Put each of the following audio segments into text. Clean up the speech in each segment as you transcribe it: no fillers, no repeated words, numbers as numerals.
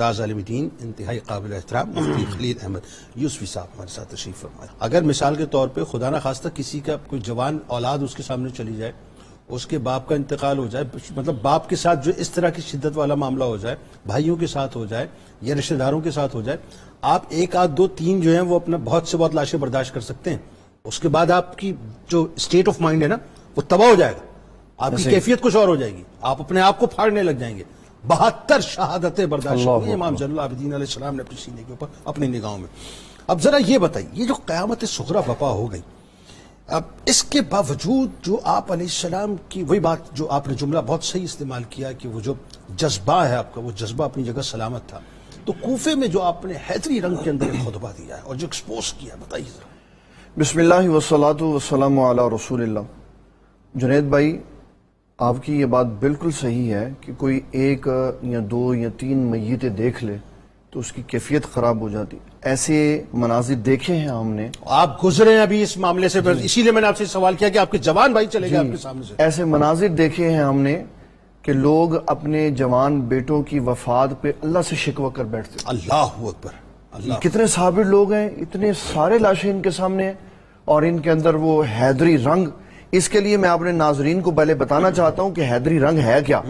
ممتاز عالم دین انتہائی قابل احترام مفتی خلیل احمد یوسفی صاحب ہمارے ساتھ تشریف فرمائے. اگر مثال کے طور پہ خدا نخواستہ کسی کا کوئی جوان اولاد اس کے سامنے چلی جائے، اس کے باپ کا انتقال ہو جائے، مطلب باپ کے ساتھ جو اس طرح کی شدت والا معاملہ ہو جائے، بھائیوں کے ساتھ ہو جائے یا رشتہ داروں کے ساتھ ہو جائے، آپ ایک آدھ دو تین جو ہیں وہ اپنا بہت سے بہت لاشیں برداشت کر سکتے ہیں. اس کے بعد آپ کی جو اسٹیٹ آف مائنڈ ہے نا وہ تباہ ہو جائے گا، آپ کی کیفیت کچھ اور ہو جائے گی، آپ اپنے آپ کو پھاڑنے لگ جائیں گے. 72 شہادتیں برداشت کی امام زین العابدین علیہ السلام نے اپنے سینے کے اوپر اپنی نگاہوں میں. اب ذرا یہ بتائیے، یہ جو قیامت صغریٰ برپا ہو گئی، اب اس کے باوجود جو آپ علیہ السلام کی وہی بات جو آپ نے جملہ بہت صحیح استعمال کیا کہ وہ جو جذبہ ہے آپ کا، وہ جذبہ اپنی جگہ سلامت تھا، تو کوفے میں جو آپ نے حیدری رنگ کے اندر ایک خطبہ دیا ہے اور جو ایکسپوز کیا ہے، بتائیے ذرا. بسم اللہ والصلاة والسلام علی رسول اللہ. جنید بھائی، آپ کی یہ بات بالکل صحیح ہے کہ کوئی ایک یا دو یا تین میتیں دیکھ لے تو اس کی کیفیت خراب ہو جاتی. ایسے مناظر دیکھے ہیں ہم نے، آپ گزرے ہیں ابھی اس معاملے سے، اسی لیے میں نے آپ سے سوال کیا کہ آپ کے جوان بھائی چلے گئے آپ کے سامنے سے. ایسے مناظر دیکھے ہیں ہم نے کہ لوگ اپنے جوان بیٹوں کی وفات پہ اللہ سے شکوہ کر بیٹھتے. اللہ اکبر، اللہ. کتنے صابر لوگ ہیں، اتنے سارے لاشیں ان کے سامنے ہیں اور ان کے اندر وہ حیدری رنگ. اس کے لیے میں اپنے ناظرین کو پہلے بتانا چاہتا ہوں کہ حیدری رنگ ہے کیا،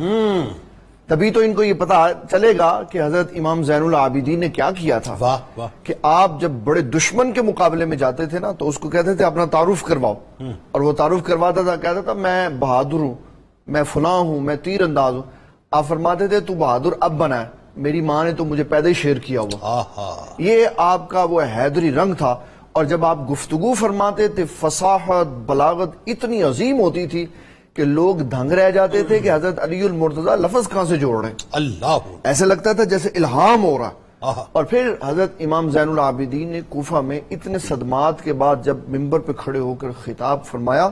تبھی تو ان کو یہ پتا چلے گا کہ حضرت امام زین العابدین نے کیا کیا تھا. واہ واہ. کہ آپ جب بڑے دشمن کے مقابلے میں جاتے تھے نا تو اس کو کہتے تھے اپنا تعارف کرواؤ، اور وہ تعارف کرواتا تھا، کہتا تھا میں بہادر ہوں، میں فلاں ہوں، میں تیر انداز ہوں. آپ فرماتے تھے تو بہادر اب بنا ہے، میری ماں نے تو مجھے پیدا ہی شیر کیا ہوا. یہ آپ کا وہ حیدری رنگ تھا. اور جب آپ گفتگو فرماتے تھے، فصاحت بلاغت اتنی عظیم ہوتی تھی کہ لوگ دھنگ رہ جاتے تھے کہ حضرت علی المرتضیٰ لفظ کہاں سے جوڑ رہے ہیں. اللہ، ایسے لگتا تھا جیسے الہام ہو رہا. اور پھر حضرت امام زین العابدین نے کوفہ میں اتنے صدمات کے بعد جب منبر پہ کھڑے ہو کر خطاب فرمایا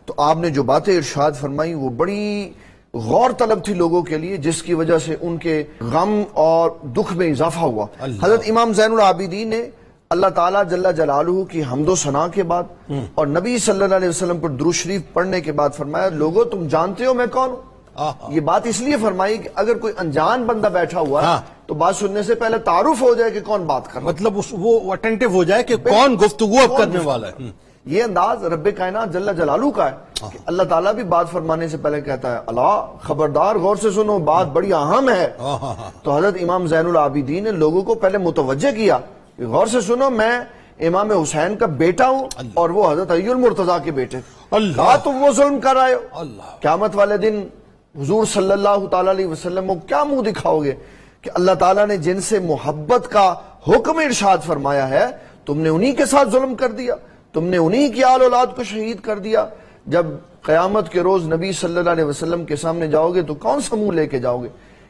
تو آپ نے جو باتیں ارشاد فرمائی وہ بڑی غور طلب تھی لوگوں کے لیے، جس کی وجہ سے ان کے غم اور دکھ میں اضافہ ہوا. حضرت امام زین العابدین نے اللہ تعالیٰ جل جلالہ کی حمد و ثنا کے بعد اور نبی صلی اللہ علیہ وسلم پر درود شریف پڑھنے کے بعد فرمایا، لوگوں تم جانتے ہو میں کون ہوں. یہ بات اس لیے فرمائی کہ اگر کوئی انجان بندہ بیٹھا ہوا ہے تو بات سننے سے پہلے تعارف ہو جائے کہ کون بات کر رہا ہے، مطلب وہ اٹینٹو ہو جائے کہ کون گفتگو اب کرنے والا ہے. یہ انداز رب کائنات جل جلالہ کا ہے کہ اللہ تعالیٰ بھی بات فرمانے سے پہلے کہتا ہے اللہ خبردار غور سے سنو، بات بڑی اہم ہے. تو حضرت امام زین العابدین نے لوگوں کو پہلے متوجہ کیا کہ غور سے سنو، میں امام حسین کا بیٹا ہوں اور وہ حضرت علی المرتضیٰ کے بیٹے. اللہ، تم وہ ظلم کر رہے ہو. قیامت والے دن حضور صلی اللہ تعالیٰ علیہ وسلم کو کیا منہ دکھاؤ گے کہ اللہ تعالیٰ نے جن سے محبت کا حکم ارشاد فرمایا ہے تم نے انہی کے ساتھ ظلم کر دیا، تم نے انہی کی آل اولاد کو شہید کر دیا. جب قیامت کے روز نبی صلی اللہ علیہ وسلم کے سامنے جاؤ گے تو کون سا منہ لے کے جاؤ گے،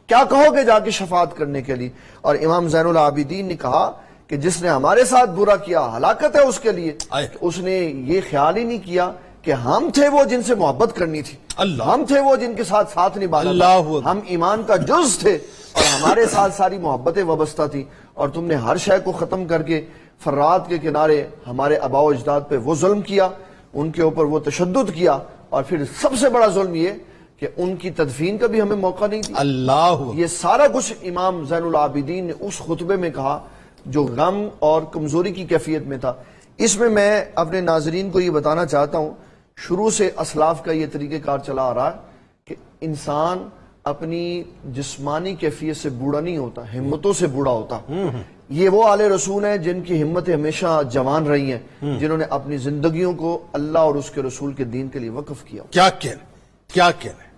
کیا کہو گے جا کے شفاعت کرنے کے لیے. اور امام زین العابدین نے کہا کہ جس نے ہمارے ساتھ برا کیا ہلاکت ہے اس کے لیے. اس نے یہ خیال ہی نہیں کیا کہ ہم تھے وہ جن سے محبت کرنی تھی، ہم تھے وہ جن کے ساتھ ساتھ نبھانا تھا، ہم ایمان کا جز تھے اور ہمارے ساتھ ساری محبتیں وابستہ تھی. اور تم نے ہر شے کو ختم کر کے فرات کے کنارے ہمارے آباء و اجداد پہ وہ ظلم کیا، ان کے اوپر وہ تشدد کیا، اور پھر سب سے بڑا ظلم یہ کہ ان کی تدفین کا بھی ہمیں موقع نہیں دیا. اللہ، یہ سارا کچھ امام زین العابدین نے اس خطبے میں کہا جو غم اور کمزوری کی کیفیت میں تھا. اس میں اپنے ناظرین کو یہ بتانا چاہتا ہوں، شروع سے اسلاف کا یہ طریقہ کار چلا آ رہا ہے کہ انسان اپنی جسمانی کیفیت سے بوڑھا نہیں ہوتا، ہمتوں سے بوڑھا ہوتا. یہ وہ آل رسول ہیں جن کی ہمتیں ہمیشہ جوان رہی ہیں، جنہوں نے اپنی زندگیوں کو اللہ اور اس کے رسول کے دین کے لیے وقف کیا. کیا کہنے